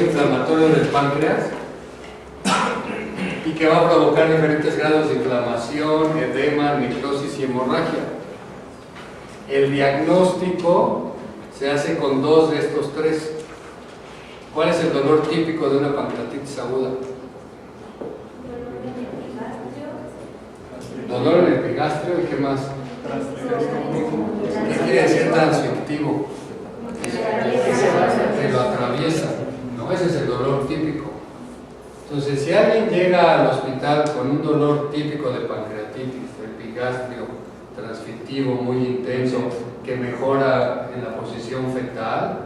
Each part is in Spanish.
inflamatorio del páncreas y que va a provocar diferentes grados de inflamación, edema, necrosis y hemorragia. El diagnóstico se hace con 2 de estos 3. ¿Cuál es el dolor típico de una pancreatitis aguda? Dolor en el epigastrio y ¿qué más? ¿Qué quiere decir transfectivo? Que lo atraviesa, ¿no? Ese es el dolor típico. Entonces, si alguien llega al hospital con un dolor típico de pancreatitis, epigastrio, transfectivo muy intenso, que mejora en la posición fetal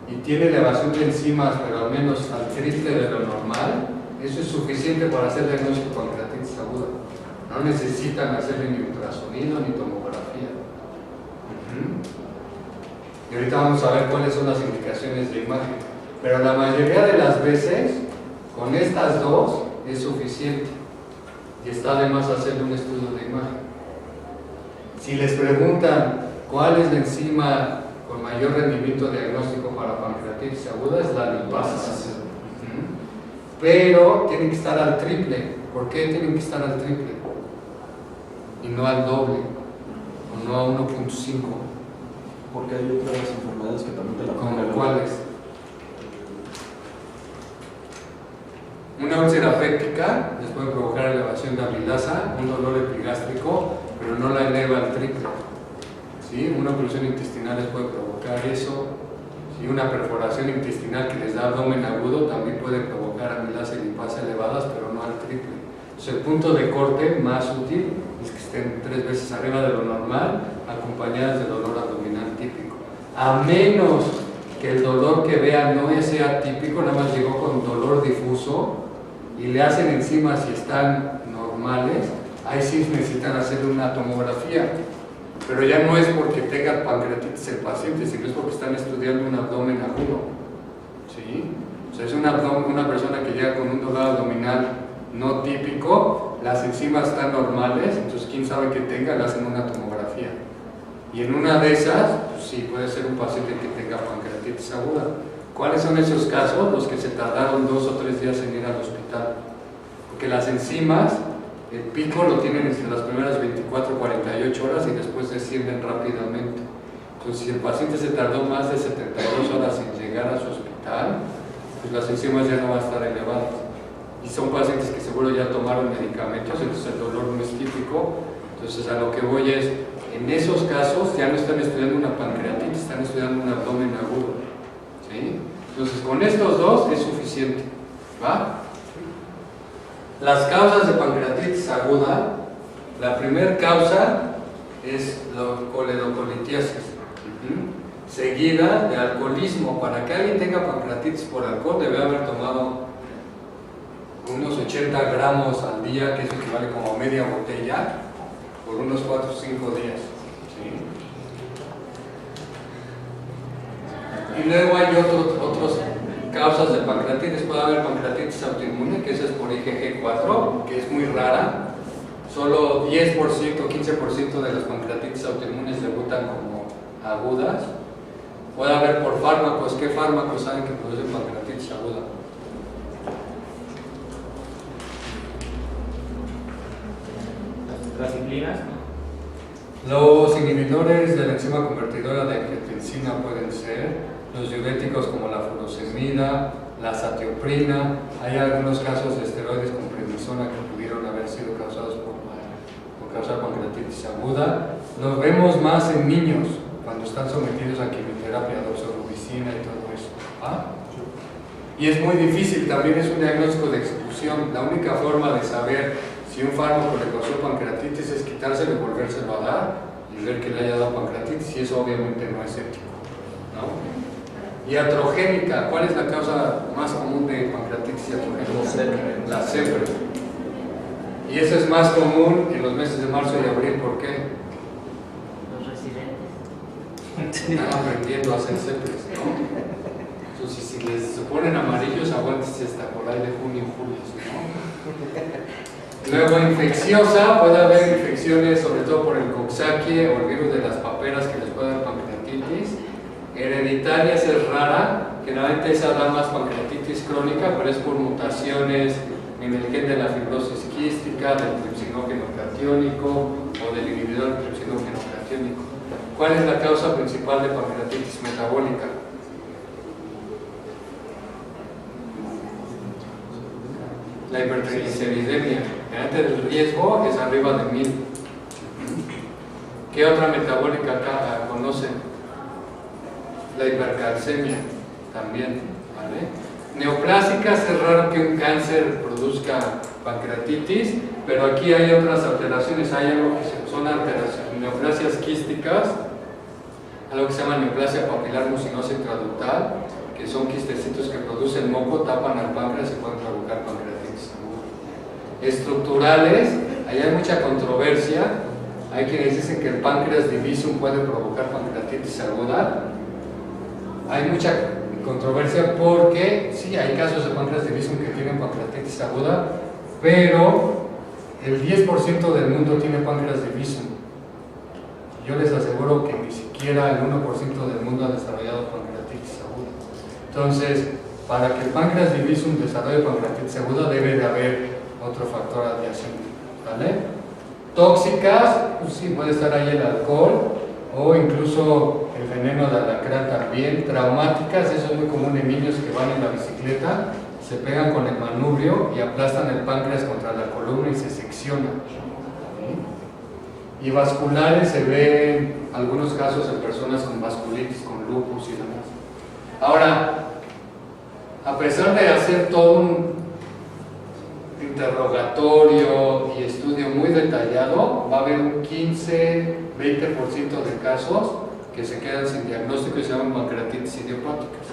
y tiene elevación de enzimas, pero al menos al triple de lo normal, eso es suficiente para hacer diagnóstico de pancreatitis aguda. No necesitan hacerle ni ultrasonido ni tomografía. Y ahorita vamos a ver cuáles son las indicaciones de imagen. Pero la mayoría de las veces, con estas 2 es suficiente. Y está de más hacerle un estudio de imagen. Si les preguntan cuál es la enzima con mayor rendimiento diagnóstico para pancreatitis aguda, es la lipasa. Pero tienen que estar al triple. ¿Por qué tienen que estar al triple? Y no al doble, o no a 1.5. Porque hay otras enfermedades que también te la ponen. ¿Como cuáles? Una úlcera péptica les puede provocar elevación de amilasa, un dolor epigástrico, pero no la eleva al triple. ¿Sí? Una oclusión intestinal les puede provocar eso. ¿Sí? Una perforación intestinal que les da abdomen agudo también puede provocar amilasa y lipasa elevadas, pero no al triple. Entonces, el punto de corte más útil es que estén 3 veces arriba de lo normal, acompañadas de dolor abdominal típico. A menos que el dolor que vean no sea típico, nada más llegó con dolor difuso y le hacen enzimas y están normales, ahí sí necesitan hacer una tomografía. Pero ya no es porque tenga pancreatitis el paciente, sino es porque están estudiando un abdomen agudo. ¿Sí? O sea, es una persona que llega con un dolor abdominal no típico, las enzimas están normales, entonces quién sabe que tenga, le hacen una tomografía. Y en una de esas, pues sí, puede ser un paciente que tenga pancreatitis aguda. ¿Cuáles son esos casos? Los que se tardaron 2 o 3 días en ir al hospital. Porque las enzimas, el pico lo tienen entre las primeras 24 o 48 horas y después descienden rápidamente. Entonces, si el paciente se tardó más de 72 horas en llegar a su hospital, pues las enzimas ya no van a estar elevadas. Y son pacientes que seguro ya tomaron medicamentos, entonces el dolor no es típico. Entonces, a lo que voy es, en esos casos ya no están estudiando una pancreatitis, están estudiando un abdomen agudo. ¿Sí? Entonces, con estos 2 es suficiente. ¿Va? Las causas de pancreatitis aguda, la primera causa es la coledocolitiasis, seguida de alcoholismo. Para que alguien tenga pancreatitis por alcohol debe haber tomado unos 80 gramos al día, que eso equivale como a media botella, por unos 4 o 5 días. ¿Sí? Y luego hay otras causas de pancreatitis. Puede haber pancreatitis autoinmune, que esa es por IgG4, que es muy rara. Solo 10% o 15% de las pancreatitis autoinmunes debutan como agudas. Puede haber por fármacos. ¿Qué fármacos saben que producen pancreatitis aguda? Las ciclinas. Los inhibidores de la enzima convertidora de angiotensina pueden ser, los diuréticos como la furosemida, la satioprina. Hay algunos casos de esteroides con prednisona que pudieron haber sido causados por causar pancreatitis aguda. Los vemos más en niños cuando están sometidos a quimioterapia, doxorubicina y todo eso. ¿Ah? Y es muy difícil, también es un diagnóstico de exclusión. La única forma de saber si un fármaco le causó pancreatitis es quitárselo y volvérselo a dar y ver que le haya dado pancreatitis, y eso obviamente no es ético, ¿no? Iatrogénica, ¿cuál es la causa más común de pancreatitis iatrogénica? La sepre. Y eso es más común en los meses de marzo y abril, ¿por qué? Los residentes. Están aprendiendo a hacer sepres, ¿no? Entonces, si les ponen amarillos, aguántense hasta por ahí de junio y julio, ¿no? Luego, infecciosa, puede haber infecciones, sobre todo por el Coxsackie o el virus de las paperas, que les puede dar pancreatitis. Hereditarias es rara, Generalmente esa da más pancreatitis crónica, pero es por mutaciones en el gen de la fibrosis quística, del tripsinógeno catiónico o del inhibidor del tripsinógeno catiónico. ¿Cuál es la causa principal de pancreatitis metabólica? La hipertrigliceridemia. Generalmente el riesgo es arriba de 1000. ¿Qué otra metabólica acá conocen? La hipercalcemia también, ¿vale? Neoplásicas, es raro que un cáncer produzca pancreatitis, pero aquí hay otras alteraciones. Hay algo que son alteraciones, neoplasias quísticas, algo que se llama neoplasia papilar mucinosa intraductal, que son quistecitos que producen moco, tapan al páncreas y pueden provocar pancreatitis aguda. Estructurales, ahí hay mucha controversia. Hay quienes dicen que el páncreas divisum puede provocar pancreatitis aguda. Hay mucha controversia porque sí, hay casos de páncreas divisum que tienen pancreatitis aguda, pero el 10% del mundo tiene páncreas divisum. Yo les aseguro que ni siquiera el 1% del mundo ha desarrollado pancreatitis aguda. Entonces, para que el páncreas divisum desarrolle pancreatitis aguda debe de haber otro factor adyacente, ¿vale? Tóxicas, pues sí, puede estar ahí el alcohol o incluso el veneno de alacrán también. Traumáticas, eso es muy común en niños que van en la bicicleta, se pegan con el manubrio y aplastan el páncreas contra la columna y se secciona. Y vasculares, se ven algunos casos en personas con vasculitis, con lupus y demás. Ahora, a pesar de hacer todo un interrogatorio y estudio muy detallado, va a haber un 15-20% de casos que se quedan sin diagnóstico y se llaman pancreatitis idiopáticas.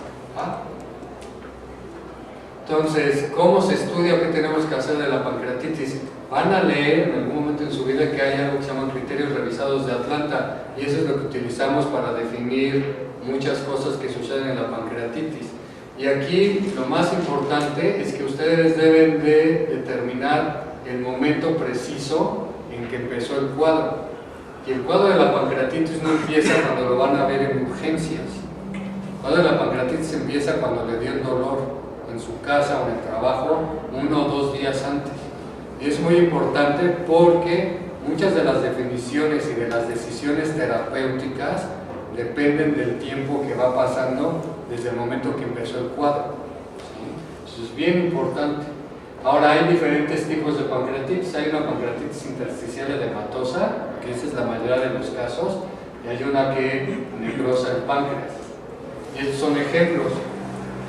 Entonces, ¿cómo se estudia? ¿Qué tenemos que hacer de la pancreatitis? Van a leer en algún momento en su vida que hay algo que se llaman criterios revisados de Atlanta, y eso es lo que utilizamos para definir muchas cosas que suceden en la pancreatitis. Y aquí lo más importante es que ustedes deben de determinar el momento preciso en que empezó el cuadro. Y el cuadro de la pancreatitis no empieza cuando lo van a ver en urgencias. El cuadro de la pancreatitis empieza cuando le dio el dolor en su casa o en el trabajo 1 o 2 días antes. Y es muy importante porque muchas de las definiciones y de las decisiones terapéuticas dependen del tiempo que va pasando desde el momento que empezó el cuadro. ¿Sí? Eso es bien importante. Ahora, hay diferentes tipos de pancreatitis. Hay una pancreatitis intersticial edematosa, que esa es la mayoría de los casos, y hay una que necrosa el páncreas. Y estos son ejemplos.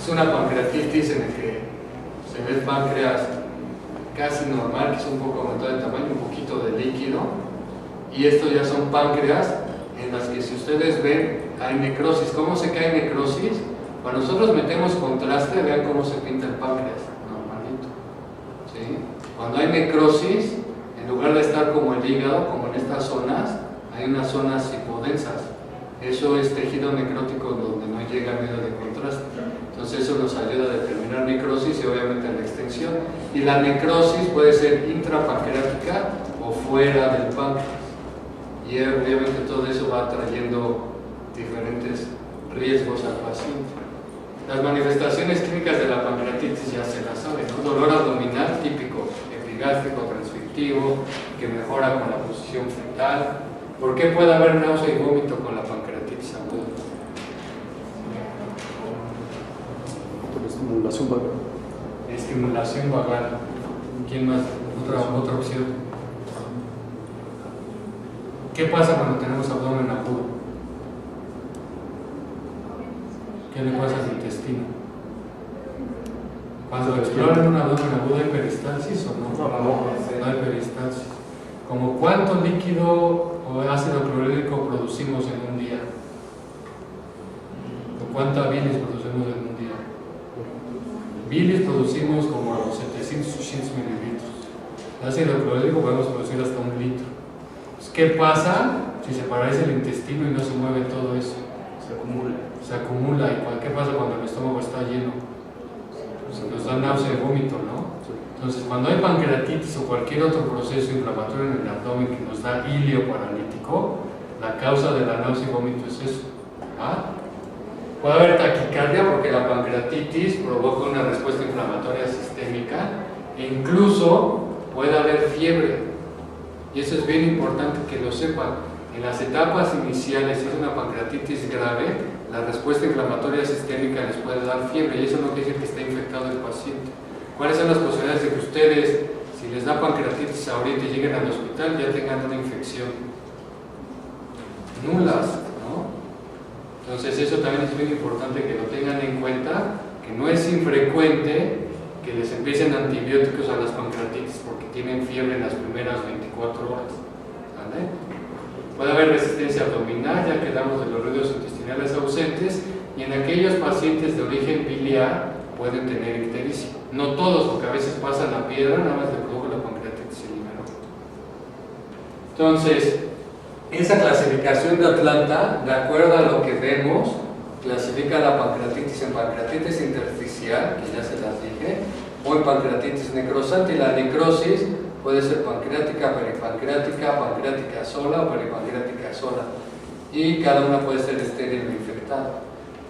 Es una pancreatitis en la que se ve el páncreas casi normal, que es un poco aumentado de tamaño, un poquito de líquido, y estos ya son páncreas en las que, si ustedes ven, hay necrosis. ¿Cómo se cae necrosis? Cuando nosotros metemos contraste, vean cómo se pinta el páncreas, normalito. ¿Sí? Cuando hay necrosis, en lugar de estar como el hígado, como en estas zonas, hay unas zonas hipodensas. Eso es tejido necrótico donde no llega medio de contraste. Entonces eso nos ayuda a determinar necrosis y obviamente la extensión. Y la necrosis puede ser intrapancreática o fuera del páncreas. Y obviamente todo eso va trayendo diferentes riesgos al paciente. Las manifestaciones clínicas de la pancreatitis ya se las saben, ¿no? Dolor abdominal típico, epigástrico, transfictivo, que mejora con la posición fetal. ¿Por qué puede haber náusea y vómito con la pancreatitis aguda? Por estimulación vagal. Estimulación vagal. ¿Quién más? Otra opción. ¿Qué pasa cuando tenemos abdomen agudo? ¿Qué le pasa al intestino? Cuando exploran un abdomen agudo, ¿hay peristalsis o no? No hay peristalsis. ¿Como cuánto líquido o ácido clorhídrico producimos en un día? ¿O cuánta bilis producimos en un día? Bilis producimos como 700 mililitros. El ácido clorhídrico podemos producir hasta 1 litro. ¿Qué pasa si se paraliza el intestino y no se mueve todo eso? Se acumula. Se acumula. ¿Y qué pasa cuando el estómago está lleno? Se nos da náusea y vómito, ¿no? Entonces, cuando hay pancreatitis o cualquier otro proceso inflamatorio en el abdomen que nos da ilio paralítico, la causa de la náusea y vómito es eso. Puede haber taquicardia porque la pancreatitis provoca una respuesta inflamatoria sistémica e incluso puede haber fiebre. Y eso es bien importante que lo sepan. En las etapas iniciales, si es una pancreatitis grave, la respuesta inflamatoria sistémica les puede dar fiebre y eso no quiere decir que esté infectado el paciente. ¿Cuáles son las posibilidades de que ustedes, si les da pancreatitis ahorita y lleguen al hospital, ya tengan una infección? Nulas, ¿no? Entonces eso también es muy importante que lo tengan en cuenta, que no es infrecuente que les empiecen antibióticos a las pancreatitis porque tienen fiebre en las primeras 24 horas. ¿Vale? Puede haber resistencia abdominal, ya que hablamos de los ruidos intestinales ausentes, y en aquellos pacientes de origen biliar pueden tener ictericia. No todos, porque a veces pasa la piedra, nada más le produjo la pancreatitis y liberó. Entonces, esa clasificación de Atlanta, de acuerdo a lo que vemos, clasifica la pancreatitis en pancreatitis intersticial, que ya se las dije, o en pancreatitis necrosante, y la necrosis puede ser pancreática, peripancreática, pancreática sola o peripancreática sola, y cada una puede ser estéril o infectada.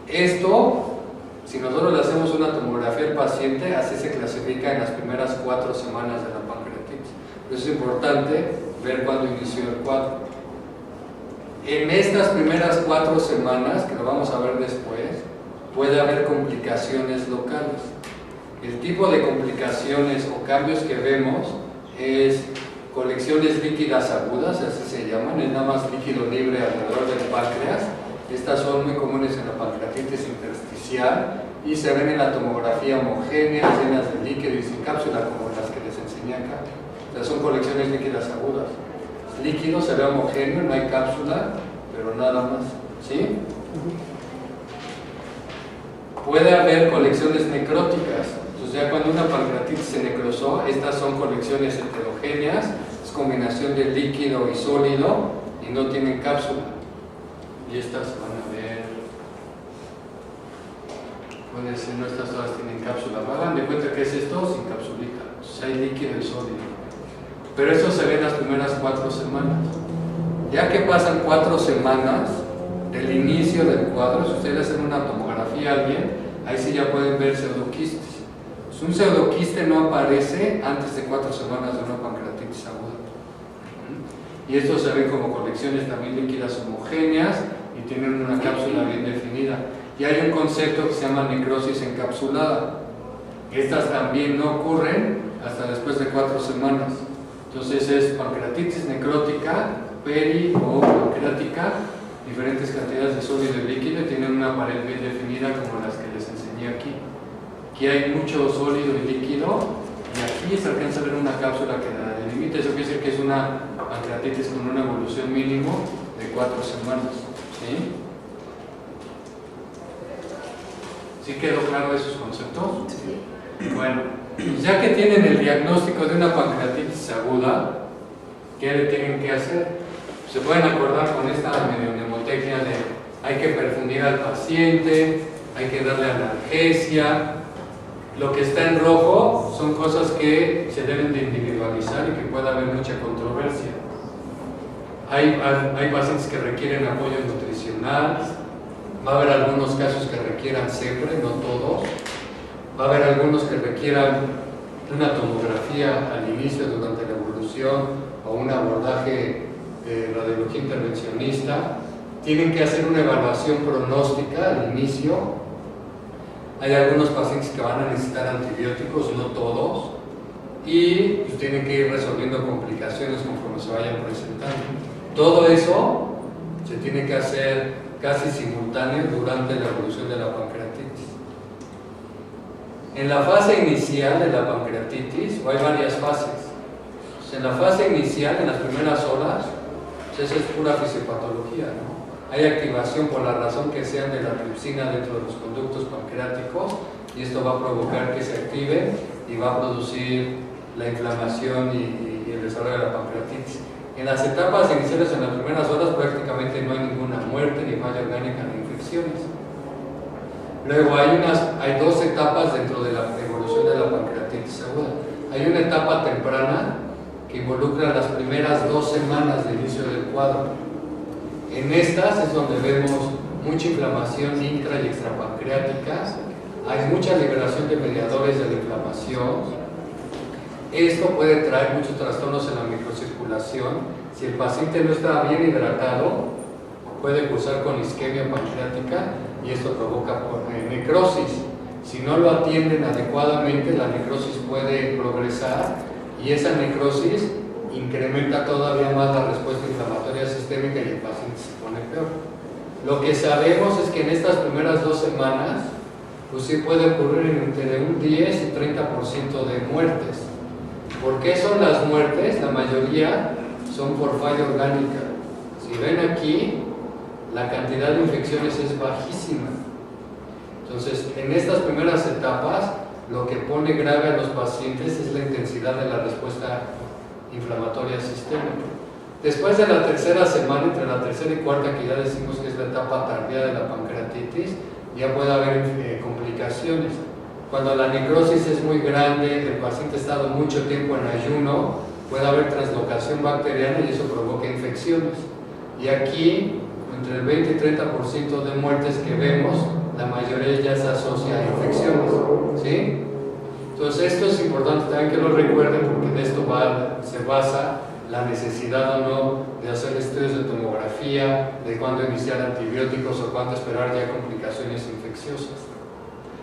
Esto, si nosotros le hacemos una tomografía al paciente, así se clasifica en las primeras 4 semanas de la pancreatitis. Pero es importante ver cuándo inició el cuadro. En estas primeras 4 semanas, que lo vamos a ver después, puede haber complicaciones locales. El tipo de complicaciones o cambios que vemos es colecciones líquidas agudas, así se llaman, es nada más líquido libre alrededor del páncreas. Estas son muy comunes en la pancreatitis intersticial y se ven en la tomografía homogéneas, llenas de líquido y sin cápsula, como las que les enseñé acá. O sea, son colecciones líquidas agudas. El líquido se ve homogéneo, no hay cápsula, pero nada más. ¿Sí? Puede haber colecciones necróticas. Entonces, ya cuando una pancreatitis se necrosó, estas son colecciones heterogéneas, es combinación de líquido y sólido y no tienen cápsula. Y estas van a ver, puede ser, no estas todas tienen cápsula. Hagan de cuenta que es esto sin capsulita, entonces hay líquido y sólido. Pero eso se ve en las primeras 4 semanas. Ya que pasan 4 semanas del inicio del cuadro, si ustedes hacen una tomografía a alguien, ahí sí ya pueden ver pseudoquistes. Pues un pseudoquiste no aparece antes de 4 semanas de una pancreatitis aguda. Y estos se ven como colecciones también líquidas homogéneas y tienen una cápsula bien definida. Y hay un concepto que se llama necrosis encapsulada. Estas también no ocurren hasta después de 4 semanas. Entonces es pancreatitis necrótica, peri o pancreática, diferentes cantidades de sólido y líquido y tienen una pared bien definida como las que les enseñé aquí. Aquí hay mucho sólido y líquido y aquí se alcanza a ver una cápsula que la delimita. Eso quiere decir que es una pancreatitis con una evolución mínimo de 4 semanas. ¿Sí? ¿Sí quedó claro esos conceptos? Sí. Bueno, pues ya que tienen el diagnóstico de una pancreatitis aguda, ¿qué le tienen que hacer? Se pueden acordar con esta mnemotecnia de hay que perfundir al paciente, hay que darle analgesia. Lo que está en rojo son cosas que se deben de individualizar y que puede haber mucha controversia. Hay pacientes que requieren apoyo nutricional, va a haber algunos casos que requieran siempre, no todos. Va a haber algunos que requieran una tomografía al inicio, durante la evolución, o un abordaje de radiología intervencionista. Tienen que hacer una evaluación pronóstica al inicio. Hay algunos pacientes que van a necesitar antibióticos, no todos, y pues tienen que ir resolviendo complicaciones conforme se vayan presentando. Todo eso se tiene que hacer casi simultáneo durante la evolución de la pancreatitis. En la fase inicial de la pancreatitis, hay varias fases. Pues en la fase inicial, en las primeras horas, pues eso es pura fisiopatología, ¿no? Hay activación por la razón que sea de la tripsina dentro de los conductos pancreáticos y esto va a provocar que se active y va a producir la inflamación y el desarrollo de la pancreatitis. En las etapas iniciales, en las primeras horas, prácticamente no hay ninguna muerte, ni falla orgánica, ni infecciones. Luego hay 2 etapas dentro de la evolución de la pancreatitis aguda. Hay una etapa temprana que involucra las primeras 2 semanas de inicio del cuadro. En estas es donde vemos mucha inflamación intra y extrapancreática, hay mucha liberación de mediadores de la inflamación. Esto puede traer muchos trastornos en la microcirculación. Si el paciente no está bien hidratado, puede cursar con isquemia pancreática y esto provoca necrosis. Si no lo atienden adecuadamente, la necrosis puede progresar y esa necrosis incrementa todavía más la respuesta inflamatoria sistémica y el paciente se pone peor. Lo que sabemos es que en estas primeras 2 semanas, pues sí puede ocurrir entre un 10 y 30% de muertes. ¿Por qué son las muertes? La mayoría son por falla orgánica. Si ven aquí, la cantidad de infecciones es bajísima. Entonces, en estas primeras etapas, lo que pone grave a los pacientes es la intensidad de la respuesta inflamatoria sistémica. Después de la tercera semana, entre la tercera y cuarta, que ya decimos que es la etapa tardía de la pancreatitis, ya puede haber complicaciones. Cuando la necrosis es muy grande, el paciente ha estado mucho tiempo en ayuno, puede haber translocación bacteriana y eso provoca infecciones. Y aquí, entre el 20 y 30% de muertes que vemos, la mayoría ya se asocia a infecciones, ¿sí? Entonces esto es importante también que lo recuerden porque de esto se basa la necesidad o no de hacer estudios de tomografía, de cuándo iniciar antibióticos o cuándo esperar ya complicaciones infecciosas.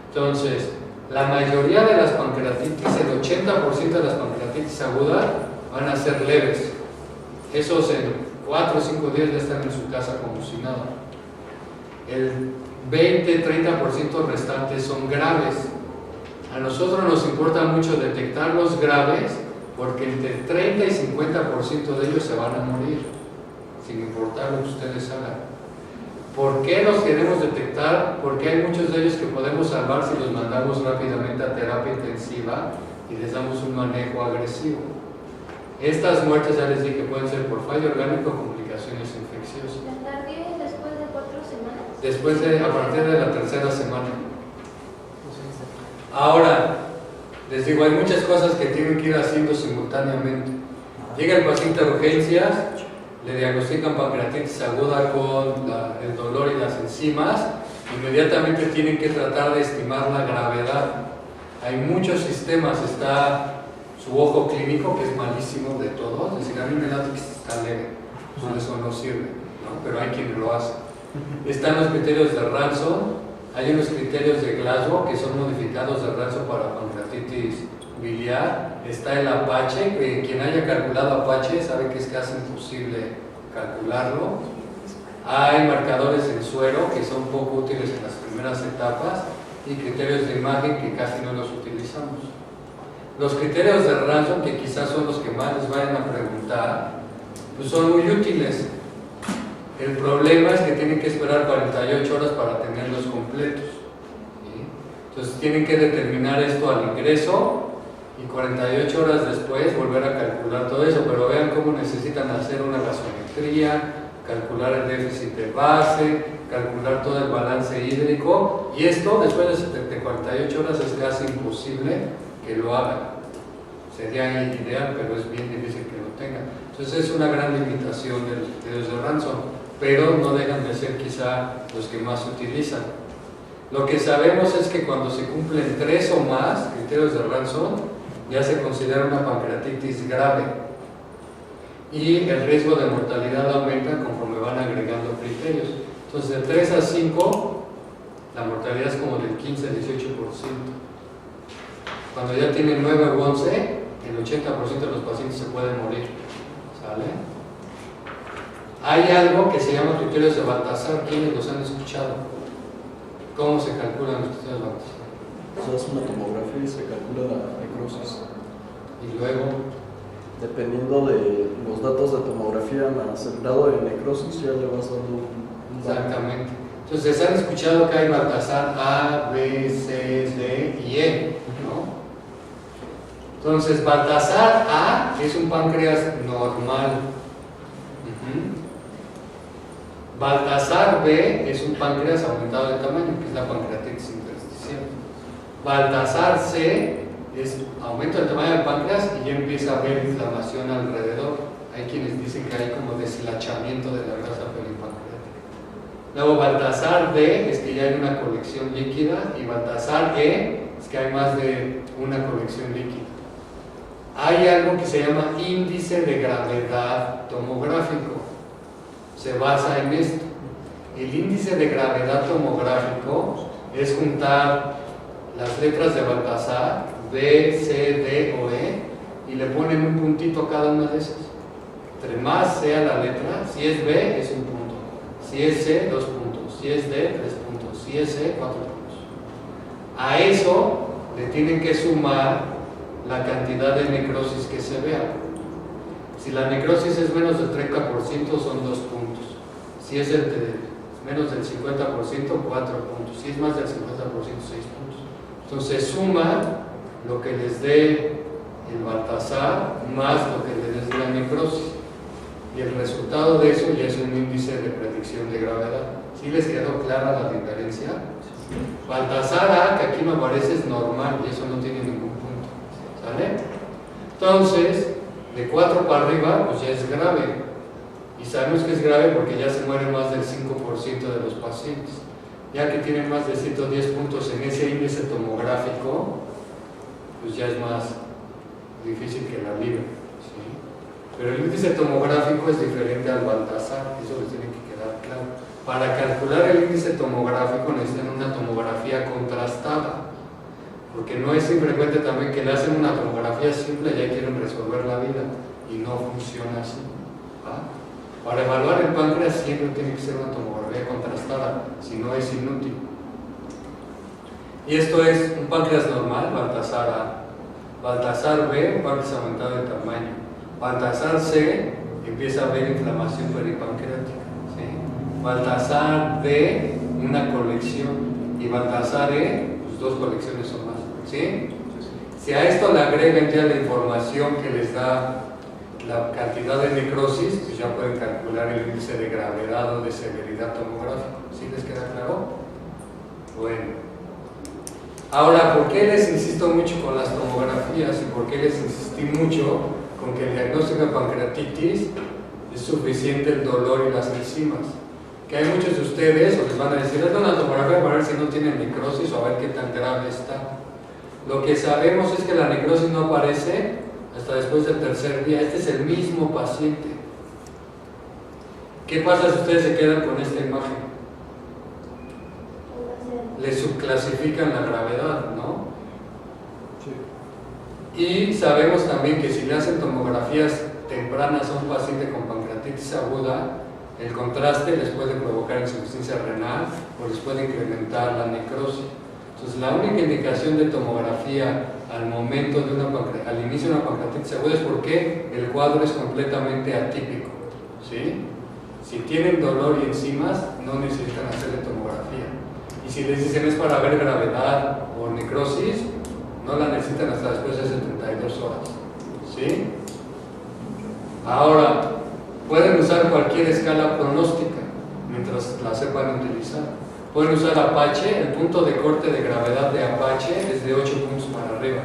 Entonces, la mayoría de las pancreatitis, el 80% de las pancreatitis agudas van a ser leves. Esos en 4 o 5 días ya están en su casa como si nada. El 20-30% restantes son graves. A nosotros nos importa mucho detectar los graves porque entre 30 y 50% de ellos se van a morir, sin importar lo que ustedes hagan. ¿Por qué los queremos detectar? Porque hay muchos de ellos que podemos salvar si los mandamos rápidamente a terapia intensiva y les damos un manejo agresivo. Estas muertes, ya les dije, pueden ser por fallo orgánico o complicaciones infecciosas. ¿La tardía es después de 4 semanas? A partir de la tercera semana. Ahora, les digo, hay muchas cosas que tienen que ir haciendo simultáneamente. Llega el paciente a urgencias, le diagnostican pancreatitis aguda con el dolor y las enzimas, inmediatamente tienen que tratar de estimar la gravedad. Hay muchos sistemas, está su ojo clínico, que es malísimo de todos, es decir, a mí me da que está leve, pues eso no sirve, ¿no? Pero hay quien lo hace. Están los criterios de Ranson, hay unos criterios de Glasgow que son modificados de Ranson para pancreatitis biliar. Está el Apache, que quien haya calculado Apache sabe que es casi imposible calcularlo. Hay marcadores en suero que son poco útiles en las primeras etapas y criterios de imagen que casi no los utilizamos. Los criterios de Ranson, que quizás son los que más les vayan a preguntar, pues son muy útiles. El problema es que tienen que esperar 48 horas para tenerlos completos, ¿sí? Entonces tienen que determinar esto al ingreso y 48 horas después volver a calcular todo eso, pero vean cómo necesitan hacer una gasometría, calcular el déficit de base, calcular todo el balance hídrico, y esto después de 48 horas es casi imposible que lo hagan. Sería ideal, pero es bien difícil que lo tengan. Entonces es una gran limitación de los criterios de Ranson, pero no dejan de ser quizá los que más se utilizan. Lo que sabemos es que cuando se cumplen 3 o más criterios de Ranson, ya se considera una pancreatitis grave y el riesgo de mortalidad aumenta conforme van agregando criterios. Entonces de 3 a 5 la mortalidad es como del 15-18%. Cuando ya tienen 9 o 11, el 80% de los pacientes se pueden morir. ¿Sale? Hay algo que se llama criterios de Baltasar. ¿Quiénes los han escuchado? ¿Cómo se calculan los criterios de Baltasar? Se hace una tomografía y se calcula la necrosis. Y luego, dependiendo de los datos de tomografía más el grado de necrosis, ya le vas dando un exactamente. Entonces, han escuchado que hay Baltasar A, B, C, D y E, ¿no? Entonces, Baltasar A es un páncreas normal. Baltasar B es un páncreas aumentado de tamaño, que es la pancreatitis intersticial. Baltasar C es aumento del tamaño del páncreas y ya empieza a haber inflamación alrededor. Hay quienes dicen que hay como deshilachamiento de la grasa peripancreática. Luego Baltasar D es que ya hay una colección líquida, y Baltasar E es que hay más de una colección líquida. Hay algo que se llama índice de gravedad tomográfico. Se basa en esto. El índice de gravedad tomográfico es juntar las letras de Baltasar, B, C, D o E, y le ponen un puntito a cada una de esas. Entre más sea la letra, si es B es un punto, si es C 2 puntos, si es D 3 puntos, si es C 4 puntos. A eso le tienen que sumar la cantidad de necrosis que se vea. Si la necrosis es menos del 30% son 2 puntos, si es menos del 50%, 4 puntos, si es más del 50%, 6 puntos. Entonces suma lo que les dé el Baltasar más lo que les dé la necrosis, y el resultado de eso ya es un índice de predicción de gravedad. ¿Sí les quedó clara la diferencia? Baltasar A, que aquí me parece, es normal y eso no tiene ningún punto, ¿sale? Entonces, de 4 para arriba, pues ya es grave, y sabemos que es grave porque ya se muere más del 5% de los pacientes. Ya que tienen más de 110 puntos en ese índice tomográfico, pues ya es más difícil que la libren, ¿sí? Pero el índice tomográfico es diferente al Baltasar, eso les tiene que quedar claro. Para calcular el índice tomográfico necesitan una tomografía contrastada, porque no es infrecuente también que le hacen una tomografía simple y ya quieren resolver la vida, y no funciona así, ¿va? Para evaluar el páncreas siempre tiene que ser una tomografía contrastada, si no es inútil. Y esto es un páncreas normal, Baltasar A. Baltasar B, un páncreas aumentado de tamaño. Baltasar C, empieza a haber inflamación peripancreática, ¿sí? Baltasar D, una colección. Y Baltasar E, pues 2 colecciones o más, ¿sí? Si a esto le agregan ya la información que les da la cantidad de necrosis, pues ya pueden calcular el índice de gravedad o de severidad tomográfico. ¿Sí les queda claro? Bueno. Ahora, ¿por qué les insisto mucho con las tomografías y por qué les insistí mucho con que el diagnóstico de pancreatitis es suficiente el dolor y las enzimas? Que hay muchos de ustedes o les van a decir, es una tomografía para ver si no tienen necrosis o a ver qué tan grave está. Lo que sabemos es que la necrosis no aparece hasta después del 3er día. Este es el mismo paciente. ¿Qué pasa si ustedes se quedan con esta imagen? Le subclasifican la gravedad, ¿no? Sí. Y sabemos también que si le hacen tomografías tempranas a un paciente con pancreatitis aguda, el contraste les puede provocar insuficiencia renal o les puede incrementar la necrosis. Entonces, la única indicación de tomografía al momento de al inicio de una pancreatitis aguda es porque el cuadro es completamente atípico, ¿sí? Si tienen dolor y enzimas, no necesitan hacerle tomografía. Y si les dicen es para ver gravedad o necrosis, no la necesitan hasta después de 72 horas, ¿sí? Ahora, pueden usar cualquier escala pronóstica mientras la sepan utilizar. Pueden usar Apache, el punto de corte de gravedad de Apache es de 8 puntos para arriba.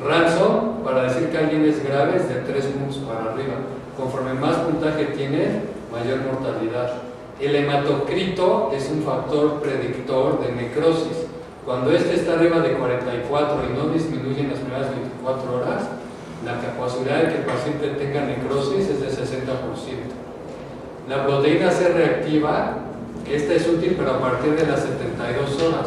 Ransom, para decir que alguien es grave, es de 3 puntos para arriba. Conforme más puntaje tiene, mayor mortalidad. El hematocrito es un factor predictor de necrosis. Cuando este está arriba de 44 y no disminuye en las primeras 24 horas, la posibilidad de que el paciente tenga necrosis es de 60%. La proteína C reactiva, esta es útil pero a partir de las 72 horas.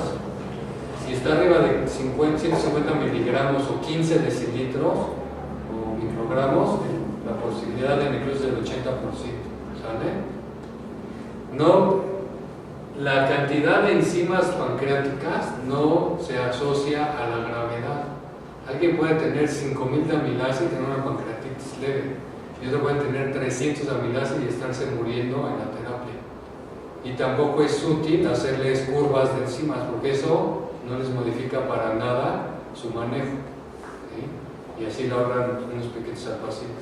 Si está arriba de 150 miligramos o 15 decilitros o microgramos, la posibilidad de necrosis es del 80%. ¿Sale? No, la cantidad de enzimas pancreáticas no se asocia a la gravedad. Alguien puede tener 5000 de amilasa y tener una pancreatitis leve, y otro puede tener 300 de amilasa y estarse muriendo en la terapia. Y tampoco es útil hacerles curvas de enzimas, porque eso no les modifica para nada su manejo, ¿sí? Y así le ahorran unos pequeños al paciente.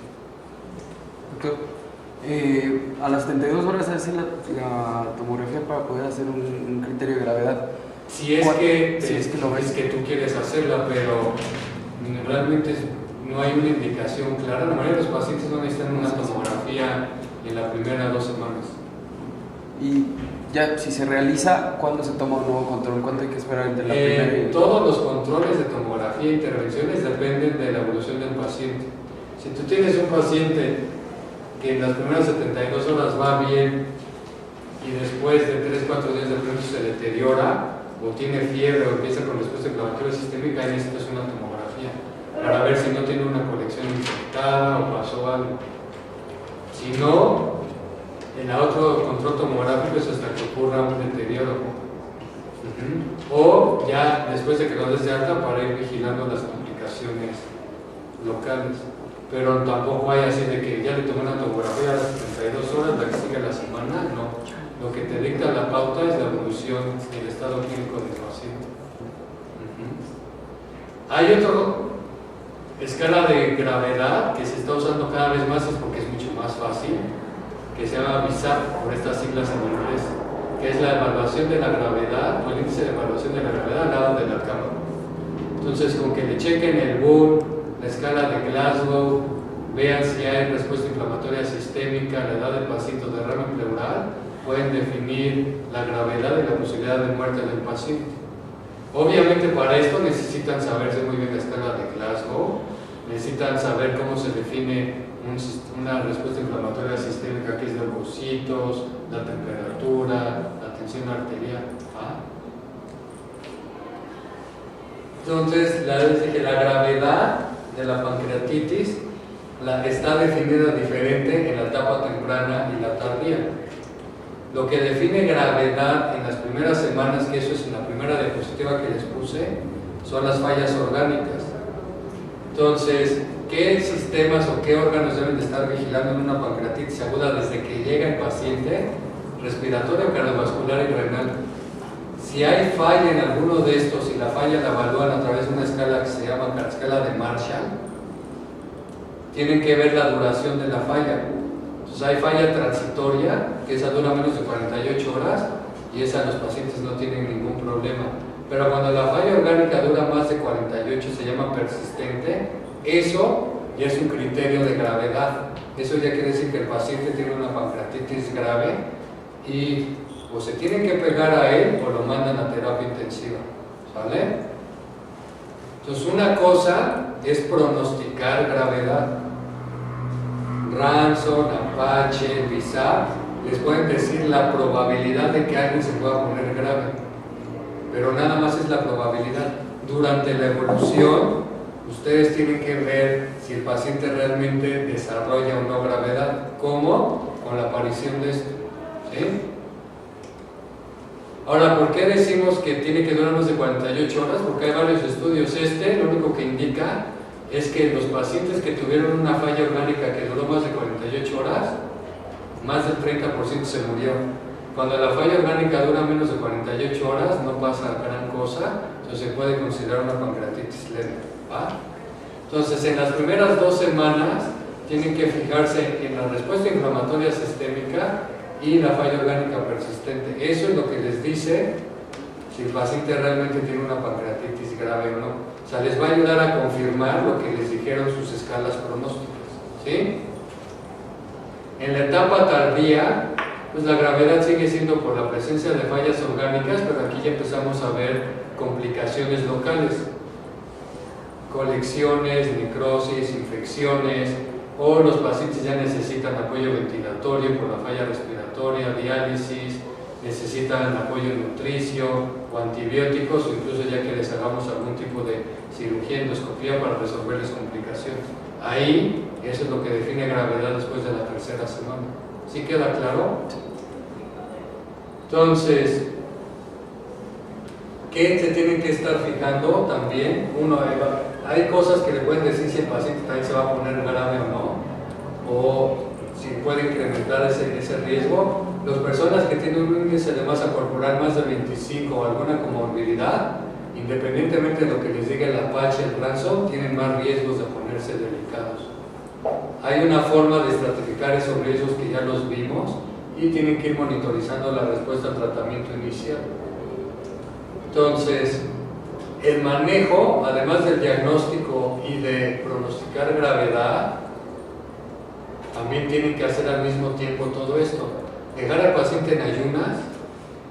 A las 72 horas se hace la tomografía para poder hacer un criterio de gravedad. Si es que tú quieres hacerla, pero realmente no hay una indicación clara. La mayoría de los pacientes no necesitan una tomografía en las primeras 2 semanas. Y ya si se realiza, ¿cuándo se toma un nuevo control? ¿Cuánto hay que esperar entre la primera y Todos los controles de tomografía e intervenciones dependen de la evolución del paciente. Si tú tienes un paciente que en las primeras 72 horas va bien y después de 3-4 días de pronto se deteriora o tiene fiebre o empieza con respuesta inflamatoria sistémica, ahí necesitas una tomografía para ver si no tiene una colección infectada o pasó algo. Si no, en el otro control tomográfico es hasta que ocurra un deterioro. O ya después de que lo des de alta para ir vigilando las complicaciones locales. Pero tampoco hay así de que ya le tomé una tomografía a las 72 horas, la que sigue a la semana, no. Lo que te dicta la pauta es la evolución del estado clínico del paciente. Hay otra escala de gravedad que se está usando cada vez más, es porque es mucho más fácil, que se llama BISAP, por estas siglas en inglés, que es la evaluación de la gravedad, o el índice de evaluación de la gravedad al lado de la cama. Entonces, con que le chequen el BUN, la escala de Glasgow, vean si hay respuesta inflamatoria sistémica, la edad del paciente o derrame pleural, pueden definir la gravedad y la posibilidad de muerte del paciente. Obviamente para esto necesitan saberse muy bien la escala de Glasgow, necesitan saber cómo se define una respuesta inflamatoria sistémica, que es de leucocitos, la temperatura, la tensión arterial. Entonces, la gravedad de la pancreatitis está definida diferente en la etapa temprana y la tardía. Lo que define gravedad en las primeras semanas, que eso es en la primera diapositiva que les puse, son las fallas orgánicas. Entonces, ¿qué sistemas o qué órganos deben de estar vigilando en una pancreatitis aguda desde que llega el paciente? Respiratorio, cardiovascular y renal. Si hay falla en alguno de estos y la falla la evalúan a través de una escala que se llama la escala de Marshall, tienen que ver la duración de la falla. Entonces hay falla transitoria, que esa dura menos de 48 horas y esa los pacientes no tienen ningún problema. Pero cuando la falla orgánica dura más de 48, se llama persistente, eso ya es un criterio de gravedad. Eso ya quiere decir que el paciente tiene una pancreatitis grave y o se tienen que pegar a él o lo mandan a terapia intensiva. ¿Vale? Entonces una cosa es pronosticar gravedad. Ranson, Apache, BISAP les pueden decir la probabilidad de que alguien se pueda poner grave, pero nada más es la probabilidad. Durante la evolución ustedes tienen que ver si el paciente realmente desarrolla o no gravedad. ¿Cómo? Con la aparición de esto. ¿Sí? Ahora, ¿por qué decimos que tiene que durar más de 48 horas? Porque hay varios estudios. Lo único que indica es que los pacientes que tuvieron una falla orgánica que duró más de 48 horas, más del 30% se murió. Cuando la falla orgánica dura menos de 48 horas, no pasa gran cosa, entonces se puede considerar una pancreatitis leve. Entonces, en las primeras 2 semanas, tienen que fijarse en la respuesta inflamatoria sistémica y la falla orgánica persistente. Eso es lo que les dice si el paciente realmente tiene una pancreatitis grave o no. O sea, les va a ayudar a confirmar lo que les dijeron sus escalas pronósticas. ¿Sí? En la etapa tardía, pues la gravedad sigue siendo por la presencia de fallas orgánicas, pero aquí ya empezamos a ver complicaciones locales. Colecciones, necrosis, infecciones, o los pacientes ya necesitan apoyo ventilatorio por la falla respiratoria, diálisis, necesitan apoyo nutricio o antibióticos, o incluso ya que les hagamos algún tipo de cirugía endoscopía para resolverles complicaciones. Ahí, eso es lo que define gravedad después de la 3ª semana. ¿Sí queda claro? Entonces, ¿qué se tienen que estar fijando también? Uno, hay cosas que le pueden decir si el paciente también se va a poner grave o no, o si puede incrementar ese riesgo. Las personas que tienen un índice de masa corporal más de 25 o alguna comorbilidad, independientemente de lo que les diga el Apache, el Ransom, tienen más riesgos de ponerse delicados. Hay una forma de estratificar esos riesgos que ya los vimos y tienen que ir monitorizando la respuesta al tratamiento inicial. Entonces, el manejo, además del diagnóstico y de pronosticar gravedad, también tienen que hacer al mismo tiempo todo esto. Dejar al paciente en ayunas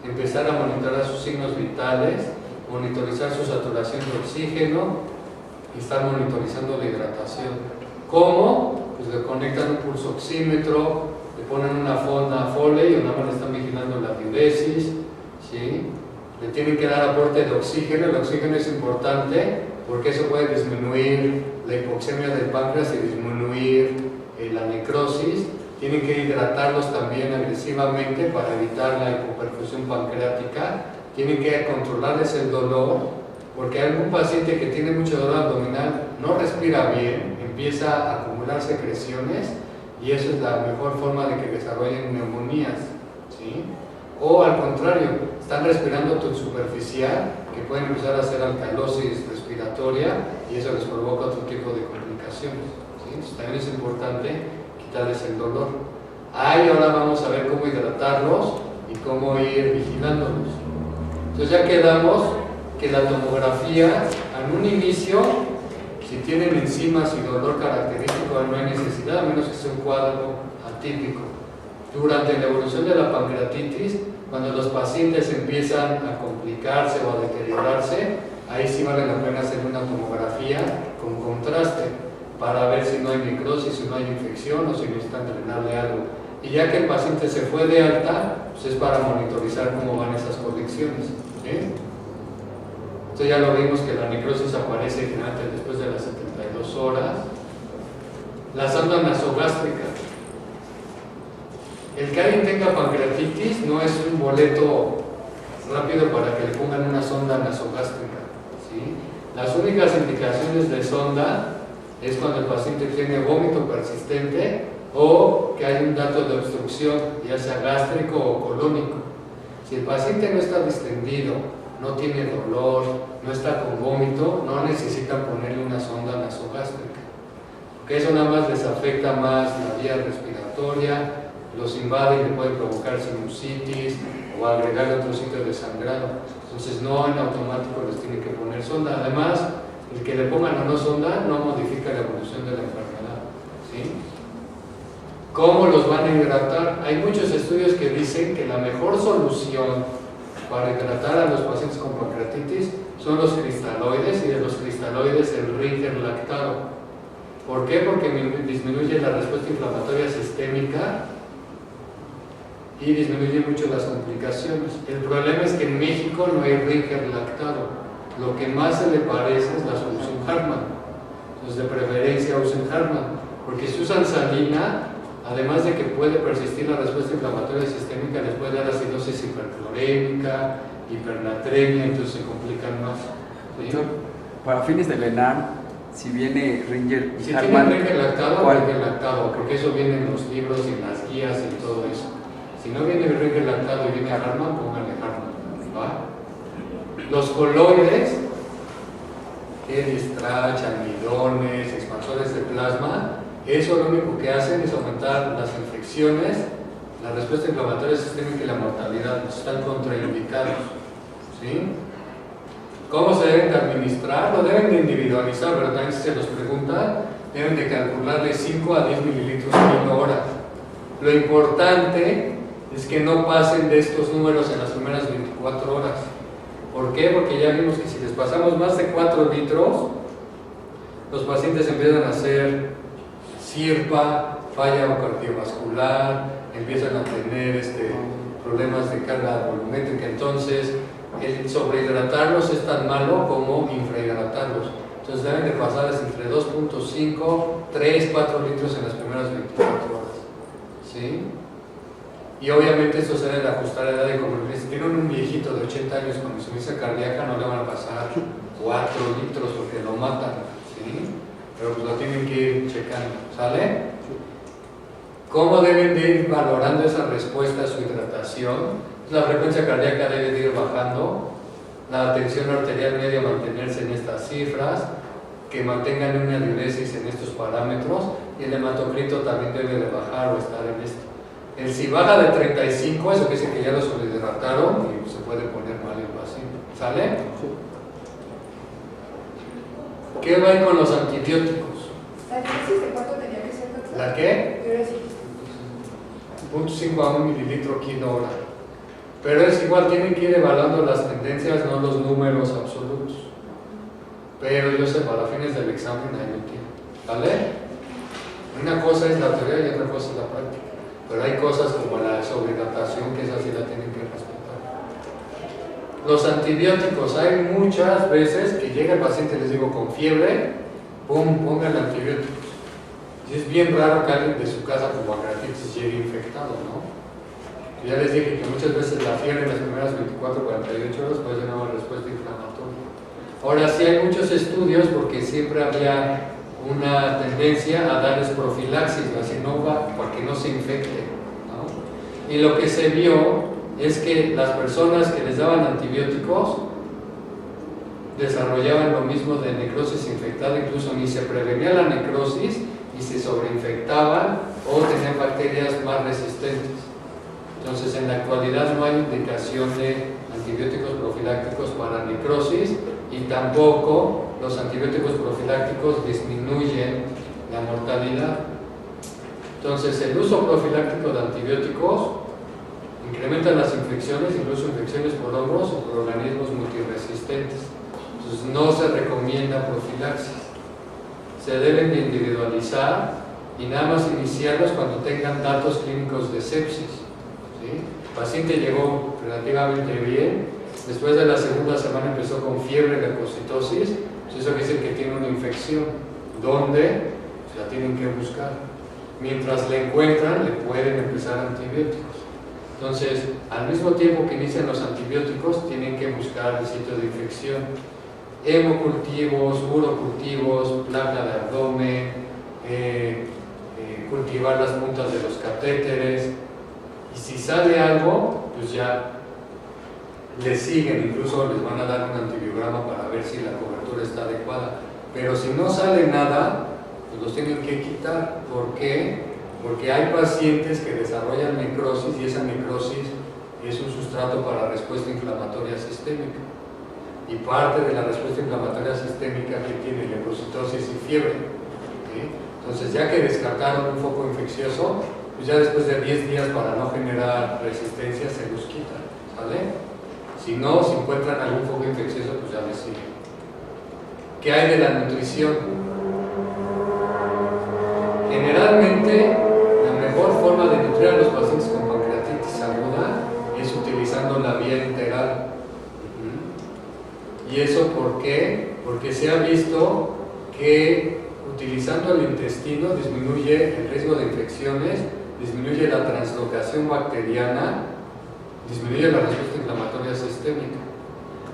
empezar a monitorar sus signos vitales, monitorizar su saturación de oxígeno y estar monitorizando la hidratación. ¿Cómo? Pues le conectan un pulso oxímetro, le ponen una fonda Foley o nada más le están vigilando la diuresis, ¿sí? Le tienen que dar aporte de oxígeno. El oxígeno es importante porque eso puede disminuir la hipoxemia del páncreas y disminuir la necrosis. Tienen que hidratarlos también agresivamente para evitar la hipoperfusión pancreática. Tienen que controlarles el dolor, porque algún paciente que tiene mucho dolor abdominal no respira bien, empieza a acumular secreciones y eso es la mejor forma de que desarrollen neumonías, ¿sí? O al contrario, están respirando tan superficial que pueden empezar a hacer alcalosis respiratoria y eso les provoca otro tipo de complicaciones, ¿sí? Entonces, también es importante quitarles el dolor. Ahora vamos a ver cómo hidratarlos y cómo ir vigilándolos. Entonces ya quedamos que la tomografía, en un inicio, si tienen enzimas y dolor característico, no hay necesidad, a menos que sea un cuadro atípico. Durante la evolución de la pancreatitis, cuando los pacientes empiezan a complicarse o a deteriorarse, ahí sí vale la pena hacer una tomografía con contraste para ver si no hay necrosis, si no hay infección o si necesitan drenarle algo. Y ya que el paciente se fue de alta, pues es para monitorizar cómo van esas colecciones, ¿sí? Entonces ya lo vimos que la necrosis aparece generalmente después de las 72 horas. La sonda nasogástrica. El que alguien tenga pancreatitis no es un boleto rápido para que le pongan una sonda nasogástrica, ¿sí? Las únicas indicaciones de sonda es cuando el paciente tiene vómito persistente o que hay un dato de obstrucción, ya sea gástrico o colónico. Si el paciente no está distendido, no tiene dolor, no está con vómito, no necesitan ponerle una sonda nasogástrica, porque eso nada más les afecta más la vía respiratoria, los invade y le puede provocar sinusitis o agregar otro sitio de sangrado. Entonces no en automático les tiene que poner sonda. Además, el que le pongan o no sonda no modifica la evolución de la enfermedad, ¿sí? ¿Cómo los van a hidratar? Hay muchos estudios que dicen que la mejor solución para hidratar a los pacientes con pancreatitis son los cristaloides, y de los cristaloides el Ringer lactado. ¿Por qué? Porque disminuye la respuesta inflamatoria sistémica y disminuye mucho las complicaciones. El problema es que en México no hay Ringer lactado. Lo que más se le parece es la solución Hartmann. Entonces, de preferencia usen Hartmann, porque si usan salina, además de que puede persistir la respuesta inflamatoria sistémica, les puede dar acidosis hiperclorémica, hipernatremia, entonces se complican más, ¿sí? Doctor, para fines del ENAM, si viene Ringer y si Hartmann, tienen Ringer lactado, ¿cuál? Ringer lactado, porque eso viene en los libros y en las guías y todo eso. Si no viene Ringer lactado y viene Hartmann, pónganle Hartmann, ¿va? Los coloides, Eristrach, almidones, expansores de plasma, eso lo único que hacen es aumentar las infecciones, la respuesta inflamatoria sistémica y la mortalidad. Están contraindicados, ¿sí? ¿Cómo se deben de administrar? Lo deben de individualizar, pero también si se los pregunta, deben de calcularle 5 a 10 mililitros por hora. Lo importante es que no pasen de estos números en las primeras 24 horas. ¿Por qué? Porque ya vimos que si les pasamos más de 4 litros, los pacientes empiezan a hacer sirpa, falla cardiovascular, empiezan a tener problemas de carga volumétrica. Entonces, el sobrehidratarlos es tan malo como infrahidratarlos. Entonces deben de pasarles entre 2.5, 3, 4 litros en las primeras 24 horas, ¿sí? Y obviamente esto se debe ajustar a la edad de convertir. Si tienen un viejito de 80 años con insuficiencia cardíaca, no le van a pasar 4 litros porque lo matan, ¿sí? Pero pues lo tienen que ir checando, ¿sale? ¿Cómo deben de ir valorando esa respuesta a su hidratación? La frecuencia cardíaca debe de ir bajando, la tensión arterial media mantenerse en estas cifras, que mantengan una diuresis en estos parámetros, y el hematocrito también debe de bajar o estar en esto. Si baja de 35, eso quiere decir que ya lo sobrehidrataron y se puede poner mal el paciente, ¿sale? ¿Qué va a ir con los antibióticos? ¿La diuresis de cuánto tenía que ser, doctor? ¿La qué? Diuresis. 0.5 a 1 mililitro kilo hora. Pero es igual, tienen que ir evaluando las tendencias, no los números absolutos. Pero yo sé, para fines del examen ahí lo tienen. ¿Vale? Una cosa es la teoría y otra cosa es la práctica. Pero hay cosas como la sobrehidratación que esa sí la tienen que respetar. Los antibióticos, hay muchas veces que llega el paciente, les digo, con fiebre, pum, pongan antibióticos. Y es bien raro que alguien de su casa con pancreatitis llegue infectado, ¿no? Ya les dije que muchas veces la fiebre en las primeras 24-48 horas puede ser una respuesta inflamatoria. Ahora sí hay muchos estudios porque siempre había una tendencia a darles profilaxis, así no va, para que no se infecte, ¿no? Y lo que se vio es que las personas que les daban antibióticos desarrollaban lo mismo de necrosis infectada, incluso ni se prevenía la necrosis y se sobreinfectaban o tenían bacterias más resistentes. Entonces, en la actualidad no hay indicación de antibióticos profilácticos para necrosis y tampoco los antibióticos profilácticos disminuyen la mortalidad. Entonces, el uso profiláctico de antibióticos incrementa las infecciones, incluso infecciones por hongos o por organismos multiresistentes. Entonces, no se recomienda profilaxis. Se deben de individualizar y nada más iniciarlos cuando tengan datos clínicos de sepsis. ¿Sí? El paciente llegó relativamente bien, después de la segunda semana empezó con fiebre, leucocitosis, pues eso quiere decir que tiene una infección. ¿Dónde? Pues la tienen que buscar. Mientras la encuentran, le pueden empezar antibióticos. Entonces, al mismo tiempo que inician los antibióticos, tienen que buscar el sitio de infección. Hemocultivos, urocultivos, placa de abdomen, cultivar las puntas de los catéteres. Y si sale algo, pues ya le siguen, incluso les van a dar un antibiograma para ver si la cobertura está adecuada. Pero si no sale nada, pues los tienen que quitar. ¿Por qué? Porque hay pacientes que desarrollan necrosis y esa necrosis es un sustrato para respuesta inflamatoria sistémica. Y parte de la respuesta inflamatoria sistémica que tiene leucocitosis y fiebre. ¿Sí? Entonces, ya que descartaron un foco infeccioso, pues ya después de 10 días, para no generar resistencia, se los quitan. ¿Sale? Si no, si encuentran algún foco infeccioso, pues ya les siguen. ¿Qué hay de la nutrición? Generalmente, la mejor forma de nutrir a los pacientes con pancreatitis aguda es utilizando la vía enteral. ¿Y eso por qué? Porque se ha visto que utilizando el intestino disminuye el riesgo de infecciones, disminuye la translocación bacteriana, disminuye la respuesta inflamatoria sistémica.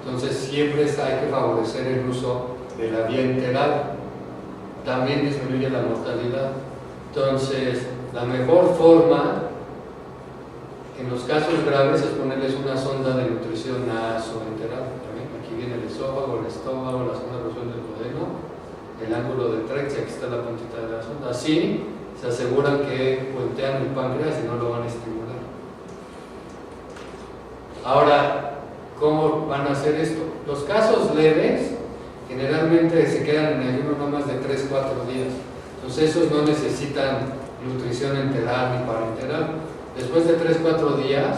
Entonces siempre hay que favorecer el uso de la vía enteral. También disminuye la mortalidad. Entonces, la mejor forma en los casos graves es ponerles una sonda de nutrición nasoenteral. Aquí viene el esófago, el estómago, la zona rosal del duodeno, el ángulo de Trex, y aquí está la puntita de la sonda. Así se aseguran que voltean el páncreas y no lo van a estimular. Ahora, ¿cómo van a hacer esto? Los casos leves generalmente se quedan en ayuno no más de 3-4 días. Entonces esos no necesitan nutrición enteral ni parenteral. Después de 3-4 días,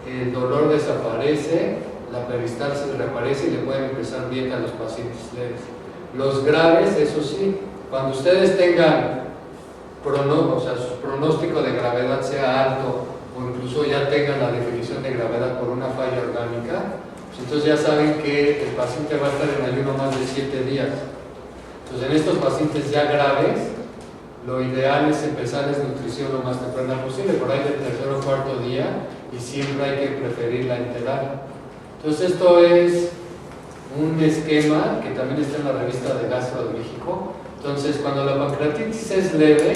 el dolor desaparece, la peristalsis reaparece y le pueden empezar dieta a los pacientes leves. Los graves, eso sí, cuando ustedes tengan su pronóstico de gravedad sea alto o incluso ya tengan la definición de gravedad por una falla orgánica, pues entonces ya saben que el paciente va a estar en ayuno más de 7 días. Entonces en estos pacientes ya graves, lo ideal es empezarles nutrición lo más temprana posible, por ahí del 3er o 4 día, y siempre hay que preferir la enteral. Entonces esto es un esquema que también está en la revista de Gastro de México. Entonces cuando la pancreatitis es leve,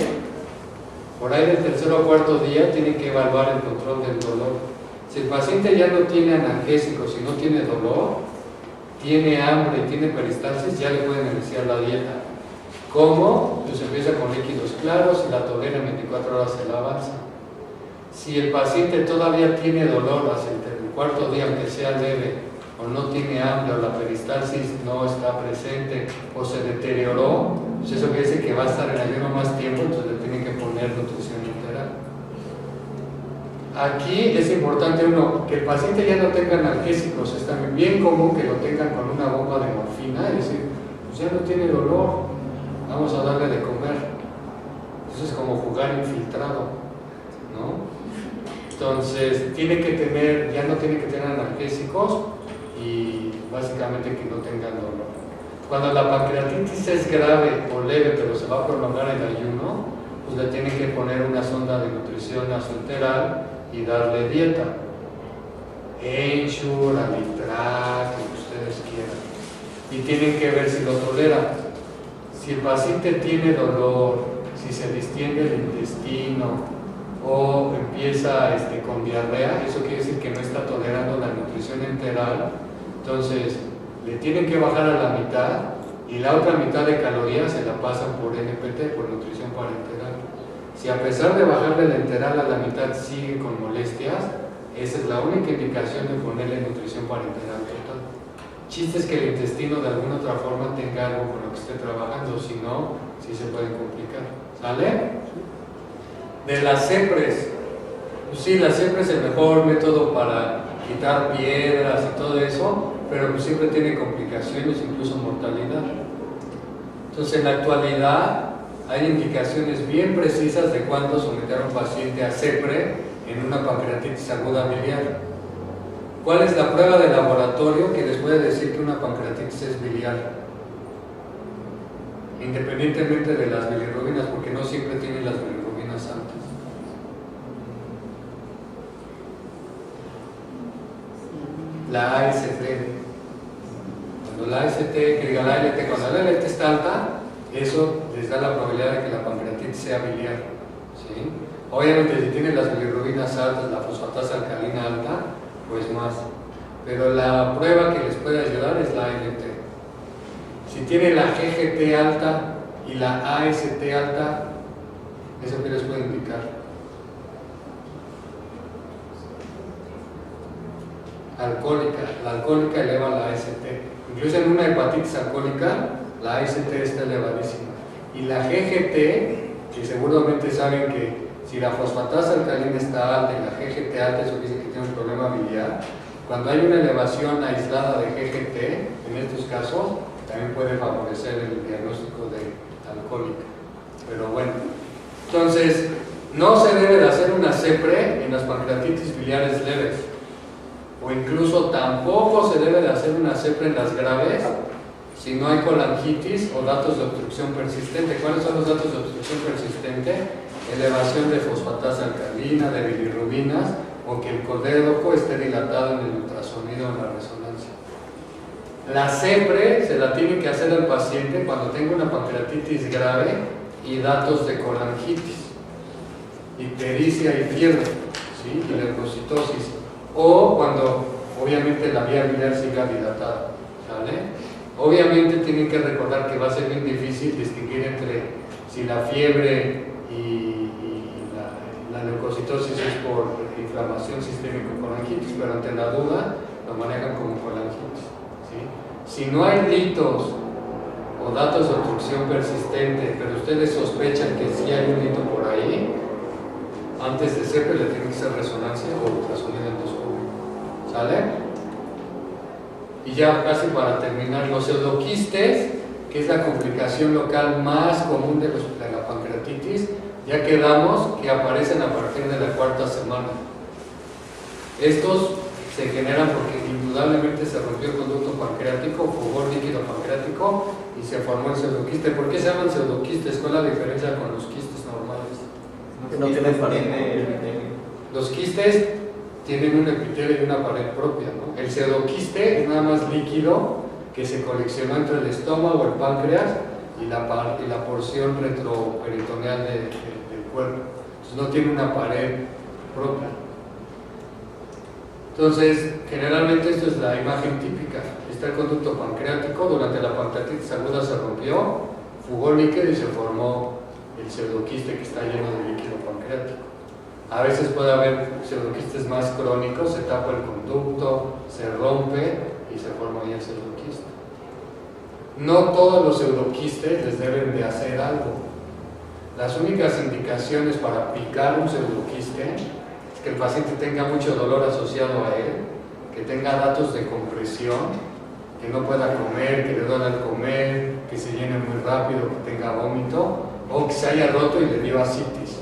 por ahí del 3er o 4 día tienen que evaluar el control del dolor. Si el paciente ya no tiene analgésicos y no tiene dolor, tiene hambre y tiene peristalsis, ya le pueden iniciar la dieta. ¿Cómo? Pues empieza con líquidos claros y la tolera en 24 horas se la avanza. Si el paciente todavía tiene dolor hacia el 4.º día, aunque sea leve, o no tiene hambre, o la peristalsis no está presente, o se deterioró, pues eso quiere decir que va a estar en ayuno más tiempo, entonces le tienen que poner nutrición enteral. Aquí es importante que el paciente ya no tenga analgésicos. Es también bien común que lo tengan con una bomba de morfina y decir, pues ya no tiene dolor, vamos a darle de comer. Eso es como jugar infiltrado, ¿no? Entonces ya no tiene que tener analgésicos y básicamente que no tengan dolor. Cuando la pancreatitis es grave o leve, pero se va a prolongar el ayuno, pues le tienen que poner una sonda de nutrición nasoenteral y darle dieta. Ensure, Alitrac, lo que ustedes quieran. Y tienen que ver si lo tolera. Si el paciente tiene dolor, si se distiende el intestino o empieza con diarrea, eso quiere decir que no está tolerando la nutrición enteral. Entonces le tienen que bajar a la mitad y la otra mitad de calorías se la pasan por NPT, por nutrición parenteral. Si a pesar de bajarle la enteral a la mitad sigue con molestias, esa es la única indicación de ponerle nutrición parenteral total. Chiste es que el intestino de alguna otra forma tenga algo con lo que esté trabajando, si no, sí se puede complicar. ¿Sale? De las CEPRES, pues sí, la CEPRE es el mejor método para quitar piedras y todo eso, pero pues siempre tiene complicaciones, incluso mortalidad. Entonces, en la actualidad hay indicaciones bien precisas de cuándo someter a un paciente a CEPRE en una pancreatitis aguda biliar. ¿Cuál es la prueba de laboratorio que les puede decir que una pancreatitis es biliar? Independientemente de las bilirrubinas, porque no siempre tienen las bilirrubinas altas. La AST. Cuando la AST, la LT, cuando la LT está alta, eso les da la probabilidad de que la pancreatitis sea biliar. ¿Sí? Obviamente, si tienen las bilirrubinas altas, la fosfatasa alcalina alta, pues más. Pero la prueba que les puede ayudar es la LT. Si tiene la GGT alta y la AST alta, ¿eso qué les puede indicar? Alcohólica. La alcohólica eleva la AST. Incluso en una hepatitis alcohólica, la AST está elevadísima. Y la GGT, que seguramente saben que si la fosfatasa alcalina está alta y la GGT alta, eso dice que tiene un problema biliar. Cuando hay una elevación aislada de GGT, en estos casos, también puede favorecer el diagnóstico de alcohólica. Pero bueno, entonces, no se debe de hacer una CEPRE en las pancreatitis biliares leves, o incluso tampoco se debe de hacer una CEPRE en las graves si no hay colangitis o datos de obstrucción persistente. ¿Cuáles son los datos de obstrucción persistente? Elevación de fosfatasa alcalina, de bilirrubinas, o que el cordéroco esté dilatado en el ultrasonido o en la resonancia. La CEPRE se la tiene que hacer al paciente cuando tenga una pancreatitis grave y datos de colangitis, ictericia y fiebre, ¿sí? Y leucocitosis, o cuando obviamente la vía biliar siga dilatada, ¿sale? Obviamente tienen que recordar que va a ser bien difícil distinguir entre si la fiebre y la leucocitosis es por inflamación sistémica o colangitis, pero ante la duda lo manejan como colangitis, ¿sí? Si no hay litos o datos de obstrucción persistente, pero ustedes sospechan que sí hay un lito por ahí, antes de CEPRE le tienen que hacer resonancia o ultrasonido endoscópico, ¿sale? Y ya casi para terminar, los pseudoquistes, que es la complicación local más común de la pancreatitis, ya quedamos que aparecen a partir de la cuarta semana. Estos se generan porque indudablemente se rompió el conducto pancreático, jugó el líquido pancreático y se formó el pseudoquiste. ¿Por qué se llaman pseudoquistes? ¿Cuál es la diferencia con los quistes normales? Que no tienen pared. Los quistes tienen un epitelio y una pared propia, ¿no? El pseudoquiste es nada más líquido que se coleccionó entre el estómago, el páncreas y la porción retroperitoneal del cuerpo. Entonces no tiene una pared propia. Entonces, generalmente esto es la imagen típica. Está el conducto pancreático, durante la pancreatitis aguda se rompió, fugó líquido y se formó el pseudoquiste que está lleno de líquido pancreático. A veces puede haber pseudoquistes más crónicos, se tapa el conducto, se rompe y se forma ahí el pseudoquiste. No todos los pseudoquistes les deben de hacer algo. Las únicas indicaciones para picar un pseudoquiste que el paciente tenga mucho dolor asociado a él, que tenga datos de compresión, que no pueda comer, que le duela al comer, que se llene muy rápido, que tenga vómito, o que se haya roto y le dio ascitis,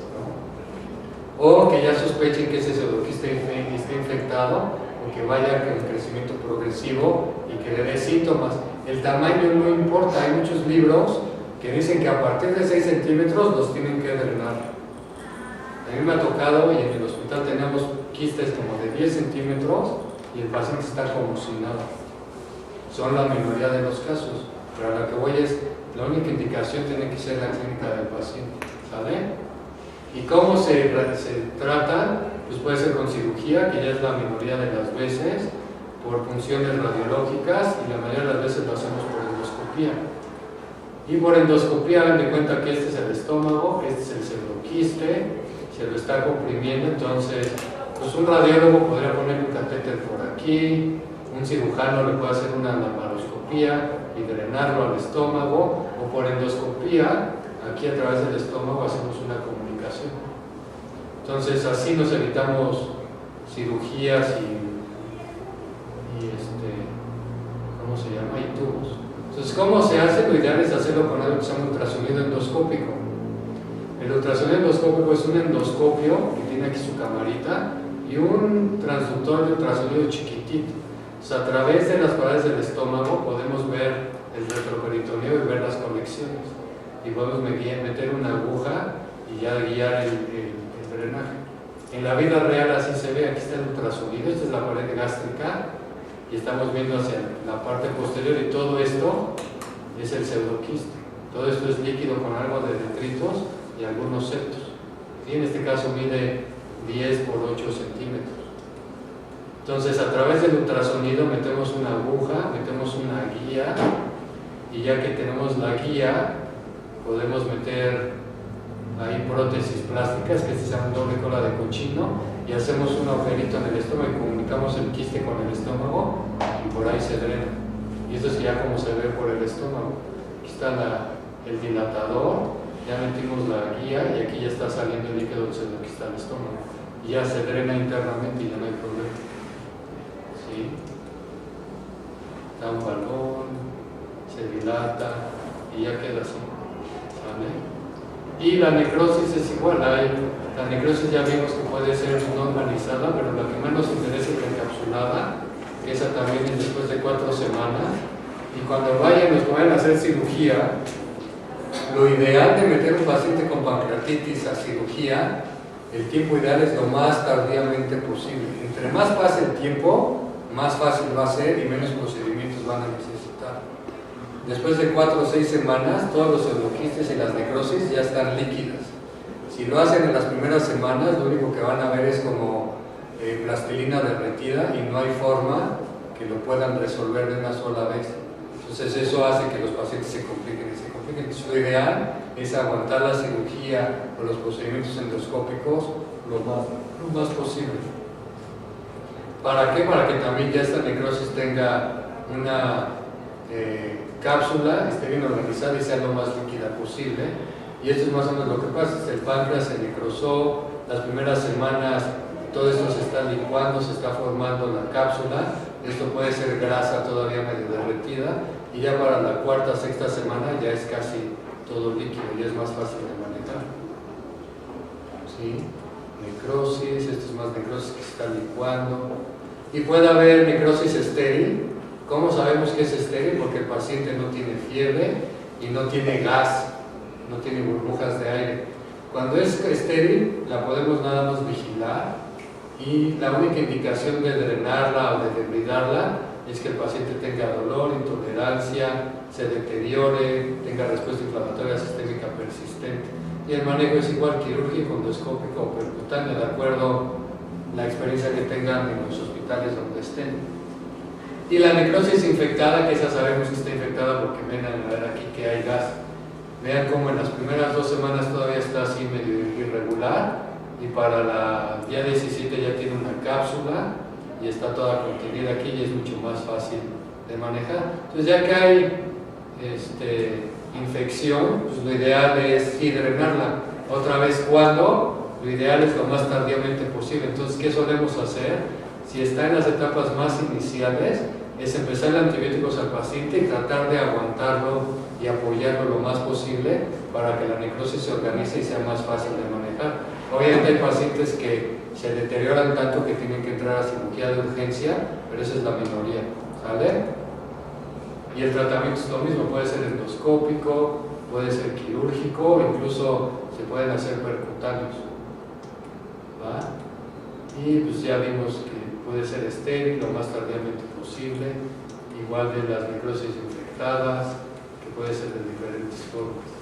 ¿no? O que ya sospechen que ese pseudoquiste esté infectado, o que vaya con crecimiento progresivo y que le dé síntomas. El tamaño no importa, hay muchos libros que dicen que a partir de 6 centímetros los tienen que drenar. A mí me ha tocado, y en el hospital tenemos quistes como de 10 centímetros y el paciente está como sin nada. Son la mayoría de los casos, pero a lo que voy es, la única indicación tiene que ser la clínica del paciente, ¿sale? ¿Y cómo se trata? Pues puede ser con cirugía, que ya es la minoría de las veces, por funciones radiológicas, y la mayoría de las veces lo hacemos por endoscopía. Y por endoscopía dan de cuenta que este es el estómago, este es el pseudoquiste, se lo está comprimiendo, entonces pues un radiólogo podría poner un catéter por aquí, un cirujano le puede hacer una laparoscopía y drenarlo al estómago, o por endoscopía, aquí a través del estómago hacemos una comunicación. Entonces así nos evitamos cirugías y ¿cómo se llama? Y tubos. Entonces, ¿cómo se hace? Lo ideal es hacerlo con algo que se llama ultrasonido endoscópico. El ultrasonido endoscópico es un endoscopio que tiene aquí su camarita y un transductor de ultrasonido chiquitito. O sea, a través de las paredes del estómago podemos ver el retroperitoneo y ver las conexiones. Y podemos meter una aguja y ya guiar el drenaje. En la vida real así se ve, aquí está el ultrasonido, esta es la pared gástrica y estamos viendo hacia la parte posterior y todo esto es el pseudoquiste. Todo esto es líquido con algo de detritos y algunos septos. ¿Sí? En este caso mide 10 por 8 centímetros. Entonces a través del ultrasonido metemos una aguja, metemos una guía y ya que tenemos la guía podemos meter ahí prótesis plásticas, que se llama doble cola de cochino, y hacemos un agujerito en el estómago y comunicamos el quiste con el estómago y por ahí se drena. Y esto es ya como se ve por el estómago. Aquí está el dilatador, ya metimos la guía y aquí ya está saliendo el líquido del pseudoquiste al estómago. Y ya se drena internamente y ya no hay problema. ¿Sí? Da un balón, se dilata y ya queda así. ¿Sale? Y la necrosis es igual, la necrosis ya vimos que puede ser no organizada, pero la que más nos interesa es la encapsulada, que esa también es después de 4 semanas. Y cuando vayan a hacer cirugía, lo ideal de meter un paciente con pancreatitis a cirugía, el tiempo ideal es lo más tardíamente posible. Entre más pase el tiempo, más fácil va a ser y menos procedimientos van a necesitar. Después de 4 o 6 semanas, todos los pseudoquistes y las necrosis ya están líquidas. Si lo hacen en las primeras semanas, lo único que van a ver es como plastilina derretida y no hay forma que lo puedan resolver de una sola vez. Entonces eso hace que los pacientes se compliquen y se compliquen. Entonces, lo ideal es aguantar la cirugía o los procedimientos endoscópicos lo más posible. ¿Para qué? Para que también ya esta necrosis tenga una cápsula, esté bien organizada y sea lo más líquida posible. Y esto es más o menos lo que pasa. El páncreas se necrosó, las primeras semanas todo esto se está licuando, se está formando la cápsula. Esto puede ser grasa todavía medio derretida y ya para la 4ª o 6ª semana ya es casi todo líquido y es más fácil de manejar. ¿Sí? Necrosis, esto es más necrosis que se está licuando. Y puede haber necrosis estéril. ¿Cómo sabemos que es estéril? Porque el paciente no tiene fiebre y no tiene gas, no tiene burbujas de aire. Cuando es estéril, la podemos nada más vigilar y la única indicación de drenarla o de debridarla es que el paciente tenga dolor, intolerancia, se deteriore, tenga respuesta inflamatoria sistémica persistente. Y el manejo es igual, quirúrgico, endoscópico o percutáneo, de acuerdo a la experiencia que tengan en los hospitales donde estén. Y la necrosis infectada, que esa sabemos que está infectada porque ven a ver aquí que hay gas. Vean cómo en las primeras 2 semanas todavía está así medio irregular y para la día 17 ya tiene una cápsula y está toda contenida aquí y es mucho más fácil de manejar. Entonces ya que hay infección, pues lo ideal es sí drenarla. Otra vez, ¿cuándo? Lo ideal es lo más tardíamente posible. Entonces, ¿qué solemos hacer? Si está en las etapas más iniciales, es empezar el antibióticos al paciente y tratar de aguantarlo y apoyarlo lo más posible para que la necrosis se organice y sea más fácil de manejar. Obviamente hay pacientes que se deterioran tanto que tienen que entrar a cirugía de urgencia, pero esa es la minoría, ¿sale? Y el tratamiento es lo mismo, puede ser endoscópico, puede ser quirúrgico, o incluso se pueden hacer percutáneos, ¿va? Y pues ya vimos que puede ser estéril lo más tardíamente posible, igual de las necrosis infectadas, que puede ser de diferentes formas.